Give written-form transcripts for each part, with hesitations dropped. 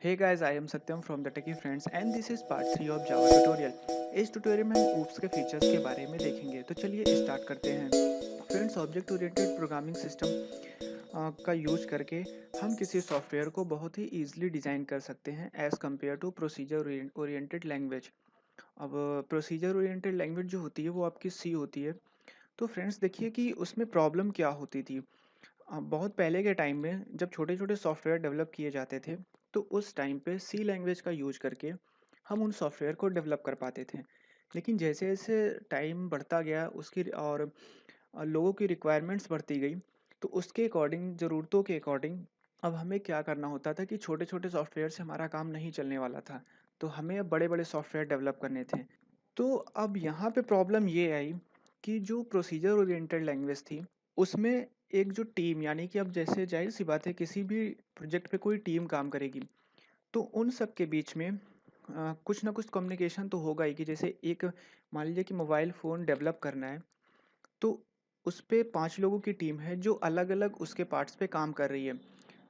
Hey guys, I am Satyam from the Techie Friends and this is part 3 of Java tutorial. इस tutorial में हम OOPS के features के बारे में देखेंगे तो चलिए स्टार्ट करते हैं। Friends, object oriented programming system का यूज करके हम किसी सॉफ्टवेयर को बहुत ही ईजिली डिज़ाइन कर सकते हैं as compare to procedure oriented language. अब प्रोसीजर ओरिएंटेड लैंग्वेज जो होती है वो आपकी सी होती है। तो फ्रेंड्स देखिए कि उसमें प्रॉब्लम क्या होती थी। बहुत पहले के टाइम में जब छोटे-छोटे सॉफ्टवेयर डेवलप किए जाते थे, तो उस टाइम पे सी लैंग्वेज का यूज़ करके हम उन सॉफ्टवेयर को डेवलप कर पाते थे। लेकिन जैसे-जैसे टाइम बढ़ता गया उसकी और लोगों की रिक्वायरमेंट्स बढ़ती गई, तो उसके अकॉर्डिंग ज़रूरतों के अकॉर्डिंग अब हमें क्या करना होता था कि छोटे-छोटे सॉफ्टवेयर से हमारा काम नहीं चलने वाला था। तो हमें अब बड़े-बड़े सॉफ्टवेयर डेवलप करने थे। तो अब यहाँ पे प्रॉब्लम ये आई कि जो प्रोसीजर ओरिएंटेड लैंग्वेज थी, उसमें एक जो टीम यानी कि अब जैसे ज़ाहिर-सी बात है किसी भी प्रोजेक्ट पे कोई टीम काम करेगी, तो उन सब के बीच में कुछ ना कुछ कम्युनिकेशन तो होगा ही कि जैसे एक मान लीजिए कि मोबाइल फ़ोन डेवलप करना है, तो उस पे 5 लोगों की टीम है जो अलग-अलग उसके पार्ट्स पे काम कर रही है।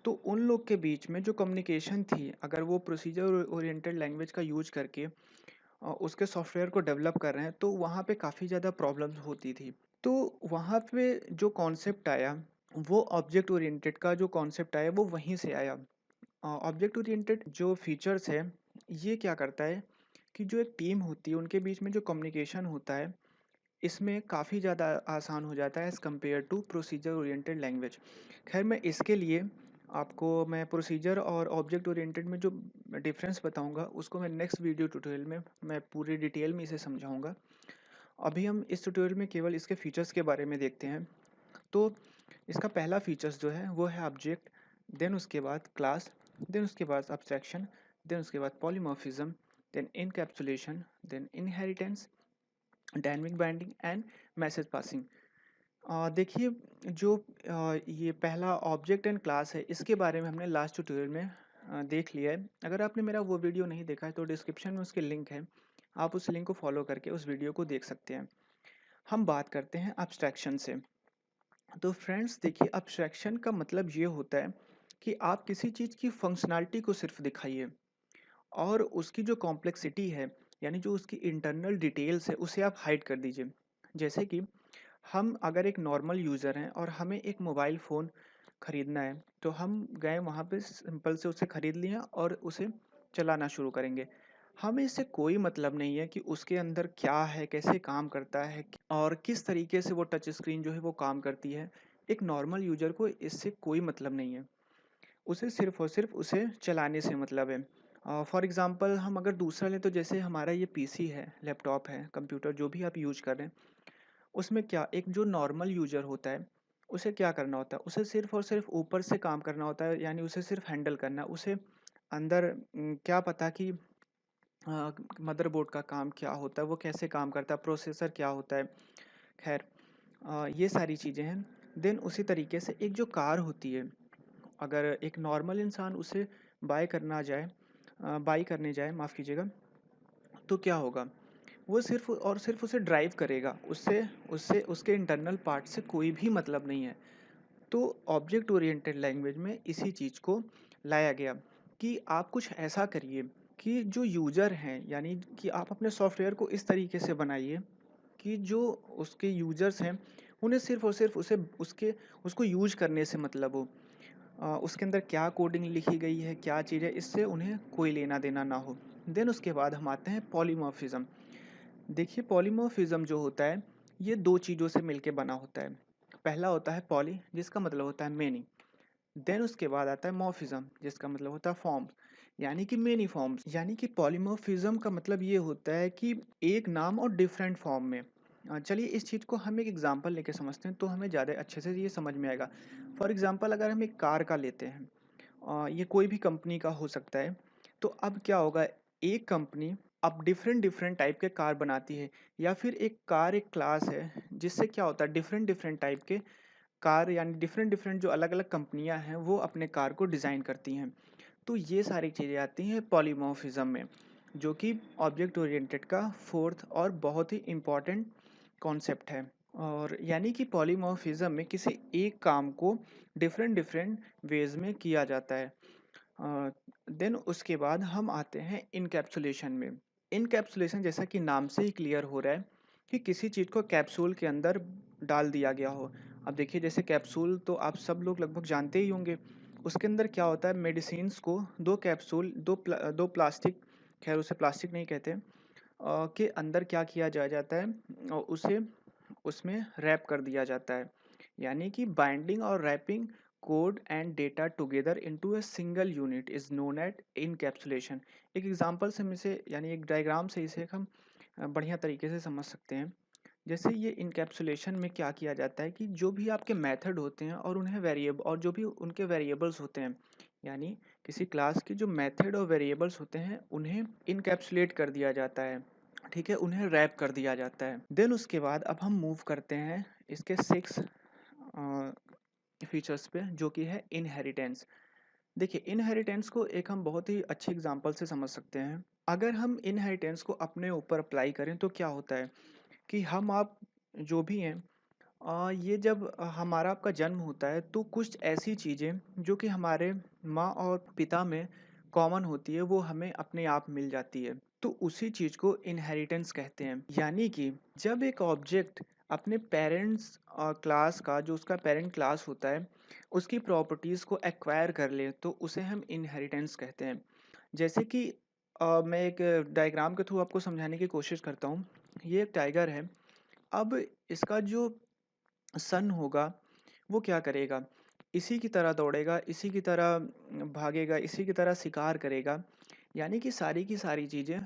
तो उन लोग के बीच में जो कम्युनिकेशन थी, अगर वो प्रोसीजर ओरिएंटेड लैंग्वेज का यूज़ करके उसके सॉफ्टवेयर को डेवलप कर रहे हैं, तो वहाँ पे काफ़ी ज़्यादा प्रॉब्लम्स होती थी। तो वहाँ पे जो कॉन्सेप्ट आया, वो ऑब्जेक्ट ओरिएंटेड का जो कॉन्सेप्ट आया, वो वहीं से आया। ऑब्जेक्ट ओरिएंटेड जो फीचर्स है, ये क्या करता है कि जो एक टीम होती है, उनके बीच में जो कम्युनिकेशन होता है, इसमें काफ़ी ज़्यादा आसान हो जाता है as compare to procedure oriented language. ख़ैर मैं इसके लिए आपको मैं प्रोसीजर और ऑब्जेक्ट ओरिएंटेड में जो डिफ़रेंस बताऊँगा, उसको मैं नेक्स्ट वीडियो ट्यूटोरियल में मैं पूरी डिटेल में इसे समझाऊँगा। अभी हम इस ट्यूटोरियल में केवल इसके फीचर्स के बारे में देखते हैं। तो इसका पहला फीचर्स जो है वो है ऑब्जेक्ट, देन उसके बाद क्लास, देन उसके बाद एब्स्ट्रैक्शन, देन उसके बाद polymorphism, then encapsulation, then inheritance, dynamic binding and message passing. देखिए जो ये पहला ऑब्जेक्ट एंड क्लास है, इसके बारे में हमने लास्ट ट्यूटोरियल में देख लिया है। अगर आपने मेरा वो वीडियो नहीं देखा है तो डिस्क्रिप्शन में उसकी लिंक है, आप उस लिंक को फॉलो करके उस वीडियो को देख सकते हैं। हम बात करते हैं एब्स्ट्रैक्शन से। तो फ्रेंड्स देखिए, एब्स्ट्रैक्शन का मतलब ये होता है कि आप किसी चीज़ की फंक्शनैलिटी को सिर्फ दिखाइए और उसकी जो कॉम्प्लेक्सिटी है, यानी जो उसकी इंटरनल डिटेल्स है, उसे आप हाइड कर दीजिए। जैसे कि हम अगर एक नॉर्मल यूज़र हैं और हमें एक मोबाइल फ़ोन ख़रीदना है, तो हम गए वहाँ पे सिंपल से उसे ख़रीद लिया और उसे चलाना शुरू करेंगे। हमें इससे कोई मतलब नहीं है कि उसके अंदर क्या है, कैसे काम करता है और किस तरीके से वो टच स्क्रीन जो है वो काम करती है। एक नॉर्मल यूज़र को इससे कोई मतलब नहीं है। उसे सिर्फ़ और सिर्फ़ उसे चलाने से मतलब है। फॉर एग्ज़ाम्पल हम अगर दूसरा लें तो जैसे हमारा ये पीसी है, लैपटॉप है, कंप्यूटर जो भी आप यूज़ कर रहे हैं, उसमें क्या एक जो नॉर्मल यूज़र होता है, उसे क्या करना होता है? उसे सिर्फ़ और सिर्फ़ ऊपर से काम करना होता है, यानी उसे सिर्फ़ हैंडल करना है। उसे अंदर क्या पता कि मदरबोर्ड का काम क्या होता है, वो कैसे काम करता है, प्रोसेसर क्या होता है। ख़ैर ये सारी चीज़ें हैं। देन उसी तरीके से एक जो कार होती है, अगर एक नॉर्मल इंसान उसे बाय करने जाए, माफ़ कीजिएगा, तो क्या होगा? वो सिर्फ़ और सिर्फ़ उसे ड्राइव करेगा, उससे उससे उसके इंटरनल पार्ट से कोई भी मतलब नहीं है। तो ऑब्जेक्ट ओरिएंटेड लैंग्वेज में इसी चीज़ को लाया गया कि आप कुछ ऐसा करिए कि जो यूज़र हैं, यानी कि आप अपने सॉफ्टवेयर को इस तरीके से बनाइए कि जो उसके यूज़र्स हैं, उन्हें सिर्फ़ और सिर्फ़ उसको यूज़ करने से मतलब हो। उसके अंदर क्या कोडिंग लिखी गई है, क्या चीज़ है, इससे उन्हें कोई लेना-देना ना हो। देन उसके बाद हम आते हैं पॉलीमॉर्फिज़्म। देखिए पॉलीमॉर्फिज्म जो होता है, ये 2 चीज़ों से मिलके बना होता है। पहला होता है पॉली, जिसका मतलब होता है मेनी। देन उसके बाद आता है मॉर्फिज्म, जिसका मतलब होता है फॉर्म्स, यानी कि मेनी फॉर्म्स। यानी कि पॉलीमॉर्फिज्म का मतलब ये होता है कि एक नाम और डिफरेंट फॉर्म में। चलिए इस चीज़ को हम एक एग्जांपल लेके समझते हैं तो हमें ज़्यादा अच्छे से ये समझ में आएगा। फॉर एग्जांपल अगर हम एक कार का लेते हैं, ये कोई भी कंपनी का हो सकता है। तो अब क्या होगा, एक कंपनी अब डिफरेंट डिफरेंट टाइप के कार बनाती है, या फिर एक क्लास है जिससे क्या होता है डिफरेंट डिफरेंट टाइप के कार, यानी डिफरेंट डिफरेंट जो अलग अलग कंपनियां हैं वो अपने कार को डिज़ाइन करती हैं। तो ये सारी चीज़ें आती हैं पॉलीमॉर्फिज्म में, जो कि ऑब्जेक्ट ओरिएंटेड का फोर्थ और बहुत ही इम्पॉर्टेंट कॉन्सेप्ट है। और यानी कि पॉलीमॉर्फिज्म में किसी एक काम को डिफरेंट डिफरेंट वेज में किया जाता है। देन उसके बाद हम आते हैं इनकैप्सुलेशन में। इनकैप्सुलेशन जैसा कि नाम से ही क्लियर हो रहा है कि किसी चीज़ को कैप्सूल के अंदर डाल दिया गया हो। अब देखिए जैसे कैप्सूल तो आप सब लोग लगभग जानते ही होंगे। उसके अंदर क्या होता है, मेडिसिन्स को दो कैप्सूल दो प्लास्टिक, खैर उसे प्लास्टिक नहीं कहते, के अंदर क्या किया जाता है, उसे उसमें रैप कर दिया जाता है। यानी कि बाइंडिंग और wrapping code and data together into a single unit is known at encapsulation. एक एग्जांपल से हम इसे, यानी एक डायग्राम से इसे हम बढ़िया तरीके से समझ सकते हैं। जैसे ये इनकैप्सुलेशन में क्या किया जाता है कि जो भी आपके मेथड होते हैं और उन्हें वेरिएबल और जो भी उनके वेरिएबल्स होते हैं, यानी किसी क्लास के जो मेथड और वेरिएबल्स होते हैं उन्हें इनकैप्सुलेट कर दिया जाता है। ठीक है, उन्हें रैप कर दिया जाता है। देन उसके बाद अब हम मूव करते हैं इसके 6 फीचर्स पे, जो कि है इनहेरिटेंस। देखिए इनहेरिटेंस को एक हम बहुत ही अच्छी एग्जांपल से समझ सकते हैं। अगर हम इनहेरिटेंस को अपने ऊपर अप्लाई करें तो क्या होता है कि हम आप जो भी हैं, ये जब हमारा आपका जन्म होता है तो कुछ ऐसी चीज़ें जो कि हमारे माँ और पिता में कॉमन होती है वो हमें अपने आप मिल जाती है, तो उसी चीज़ को इनहेरिटेंस कहते हैं। यानी कि जब एक ऑब्जेक्ट अपने पेरेंट्स क्लास का, जो उसका पेरेंट क्लास होता है, उसकी प्रॉपर्टीज़ को एक्वायर कर ले तो उसे हम इनहेरिटेंस कहते हैं। जैसे कि मैं एक डायग्राम के थ्रू आपको समझाने की कोशिश करता हूँ। ये एक टाइगर है। अब इसका जो सन होगा वो क्या करेगा, इसी की तरह दौड़ेगा, इसी की तरह भागेगा, इसी की तरह शिकार करेगा। यानी कि सारी की सारी चीज़ें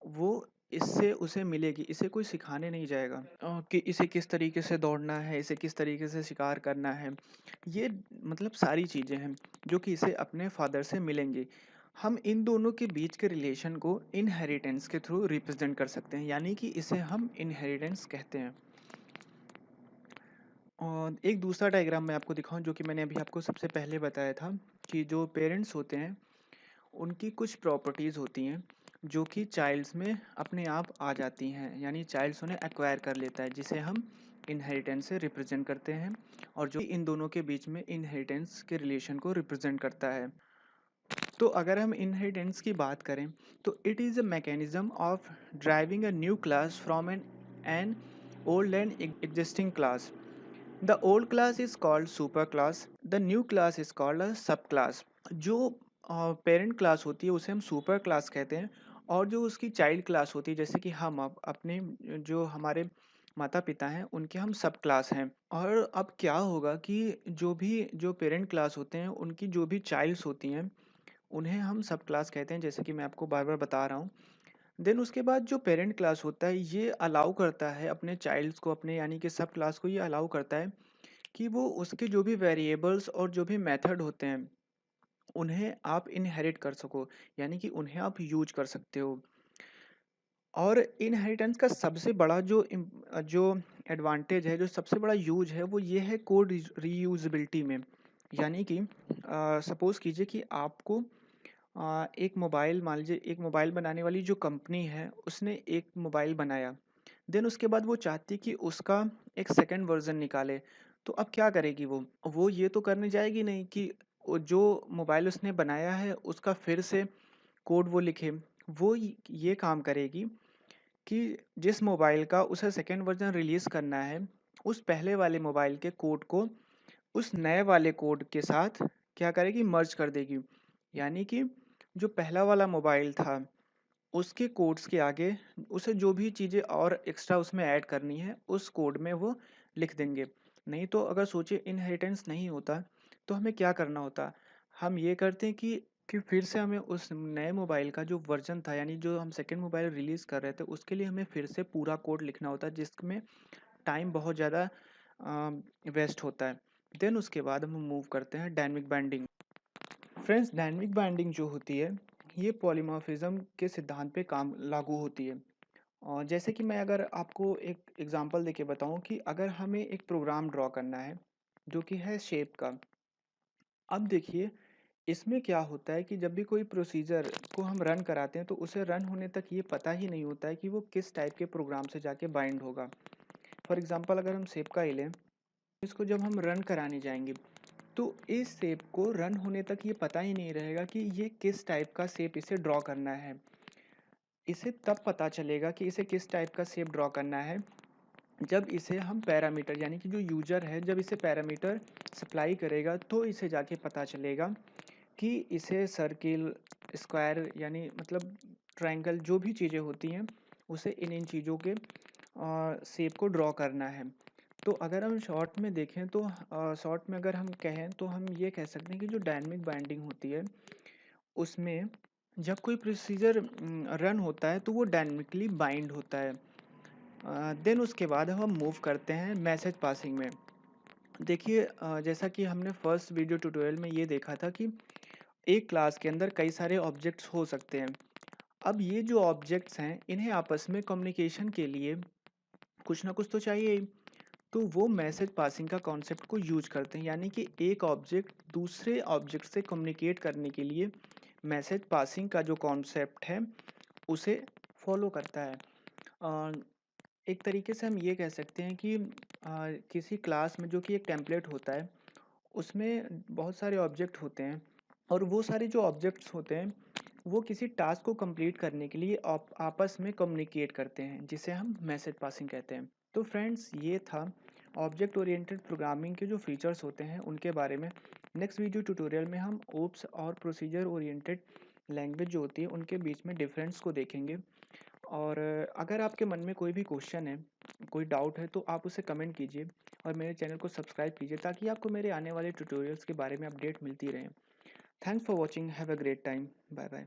वो इससे उसे मिलेगी, इसे कोई सिखाने नहीं जाएगा कि इसे किस तरीके से दौड़ना है, इसे किस तरीके से शिकार करना है। ये मतलब सारी चीज़ें हैं जो कि इसे अपने फादर से मिलेंगी। हम इन दोनों के बीच के रिलेशन को इनहेरिटेंस के थ्रू रिप्रेजेंट कर सकते हैं, यानी कि इसे हम इनहेरिटेंस कहते हैं। और एक दूसरा डायग्राम मैं आपको दिखाऊं जो कि मैंने अभी आपको सबसे पहले बताया था कि जो पेरेंट्स होते हैं उनकी कुछ प्रॉपर्टीज़ होती हैं जो कि चाइल्ड्स में अपने आप आ जाती हैं, यानी चाइल्ड्स उन्हें एक्वायर कर लेता है, जिसे हम इनहेरिटेंस से रिप्रेजेंट करते हैं, और जो इन दोनों के बीच में इनहेरिटेंस के रिलेशन को रिप्रेजेंट करता है। तो अगर हम इनहेरिटेंस की बात करें तो it is a mechanism of driving a new class from an old and existing class. The old class is called super class. The new class is called a sub class. जो parent class होती है उसे हम super class कहते हैं, और जो उसकी चाइल्ड क्लास होती है, जैसे कि हम अब अपने जो हमारे माता पिता हैं उनके हम सब क्लास हैं। और अब क्या होगा कि जो पेरेंट क्लास होते हैं उनकी जो भी चाइल्ड्स होती हैं उन्हें हम सब क्लास कहते हैं, जैसे कि मैं आपको बार बार बता रहा हूँ। देन उसके बाद जो पेरेंट क्लास होता है ये अलाउ करता है अपने चाइल्ड्स को, अपने यानी कि सब क्लास को ये अलाउ करता है कि वो उसके जो भी वेरिएबल्स और जो भी मेथड होते हैं उन्हें आप इनहेरिट कर सको, यानी कि उन्हें आप यूज कर सकते हो। और इनहेरिटेंस का सबसे बड़ा जो एडवांटेज है, जो सबसे बड़ा यूज है, वो ये है कोड रीयूजेबिलिटी में। यानी कि सपोज कीजिए कि आपको एक मोबाइल, मान लीजिए एक मोबाइल बनाने वाली जो कंपनी है उसने एक मोबाइल बनाया। देन उसके बाद वो चाहती कि उसका एक सेकंड वर्जन निकाले। तो अब क्या करेगी वो ये तो करने जाएगी नहीं कि जो मोबाइल उसने बनाया है उसका फिर से कोड वो लिखे। वो ये काम करेगी कि जिस मोबाइल का उसे सेकंड वर्जन रिलीज़ करना है, उस पहले वाले मोबाइल के कोड को उस नए वाले कोड के साथ क्या करेगी, मर्ज कर देगी। यानी कि जो पहला वाला मोबाइल था उसके कोड्स के आगे उसे जो भी चीज़ें और एक्स्ट्रा उसमें ऐड करनी है उस कोड में वो लिख देंगे। नहीं तो अगर सोचिए इनहेरिटेंस नहीं होता तो हमें क्या करना होता, हम ये करते हैं कि फिर से हमें उस नए मोबाइल का जो वर्जन था, यानी जो हम सेकेंड मोबाइल रिलीज़ कर रहे थे, उसके लिए हमें फिर से पूरा कोड लिखना होता है जिसमें टाइम बहुत ज़्यादा वेस्ट होता है। देन उसके बाद हम मूव करते हैं dynamic binding. Friends, dynamic binding जो होती है ये पॉलीमॉर्फिज्म के सिद्धांत पे काम लागू होती है। और जैसे कि मैं अगर आपको एक एग्जांपल देके बताऊं कि अगर हमें एक प्रोग्राम ड्रॉ करना है जो कि है शेप का। अब देखिए इसमें क्या होता है कि जब भी कोई प्रोसीजर को हम रन कराते हैं तो उसे रन होने तक ये पता ही नहीं होता है कि वो किस टाइप के प्रोग्राम से जाके बाइंड होगा। फॉर एग्जांपल अगर हम शेप का ही लें, इसको जब हम रन कराने जाएंगे तो इस शेप को रन होने तक ये पता ही नहीं रहेगा कि ये किस टाइप का शेप इसे ड्रॉ करना है। इसे तब पता चलेगा कि इसे किस टाइप का शेप ड्रॉ करना है जब इसे हम पैरामीटर यानी कि जो यूज़र है जब इसे पैरामीटर सप्लाई करेगा तो इसे जाके पता चलेगा कि इसे सर्किल, स्क्वायर यानी मतलब ट्रायंगल जो भी चीज़ें होती हैं उसे इन चीज़ों के शेप को ड्रॉ करना है। तो अगर हम शॉर्ट में देखें तो शॉर्ट में अगर हम कहें तो हम ये कह सकते हैं कि जो डायनेमिक बाइंडिंग होती है उसमें जब कोई प्रोसीजर रन होता है तो वो डायनेमिकली बाइंड होता है। देन उसके बाद हम मूव करते हैं मैसेज पासिंग में। देखिए जैसा कि हमने फर्स्ट वीडियो ट्यूटोरियल में ये देखा था कि एक क्लास के अंदर कई सारे ऑब्जेक्ट्स हो सकते हैं। अब ये जो ऑब्जेक्ट्स हैं इन्हें आपस में कम्युनिकेशन के लिए कुछ ना कुछ तो चाहिए ही। तो वो मैसेज पासिंग का कॉन्सेप्ट को यूज करते हैं यानी कि एक ऑब्जेक्ट दूसरे ऑब्जेक्ट से कम्युनिकेट करने के लिए मैसेज पासिंग का जो कॉन्सेप्ट है उसे फॉलो करता है। अ, एक तरीके से हम ये कह सकते हैं कि किसी क्लास में जो कि एक टेम्पलेट होता है उसमें बहुत सारे ऑब्जेक्ट होते हैं और वो सारे जो ऑब्जेक्ट्स होते हैं वो किसी टास्क को कंप्लीट करने के लिए आपस में कम्युनिकेट करते हैं जिसे हम मैसेज पासिंग कहते हैं। तो फ्रेंड्स ये था ऑब्जेक्ट ओरिएंटेड प्रोग्रामिंग के जो फीचर्स होते हैं उनके बारे में। नेक्स्ट वीडियो ट्यूटोरियल में हम ओप्स और प्रोसीजर ओरिएंटेड लैंग्वेज जो होती है उनके बीच में डिफरेंस को देखेंगे। और अगर आपके मन में कोई भी क्वेश्चन है, कोई डाउट है तो आप उसे कमेंट कीजिए और मेरे चैनल को सब्सक्राइब कीजिए ताकि आपको मेरे आने वाले ट्यूटोरियल्स के बारे में अपडेट मिलती रहे। Thanks for watching, have a great time, bye bye.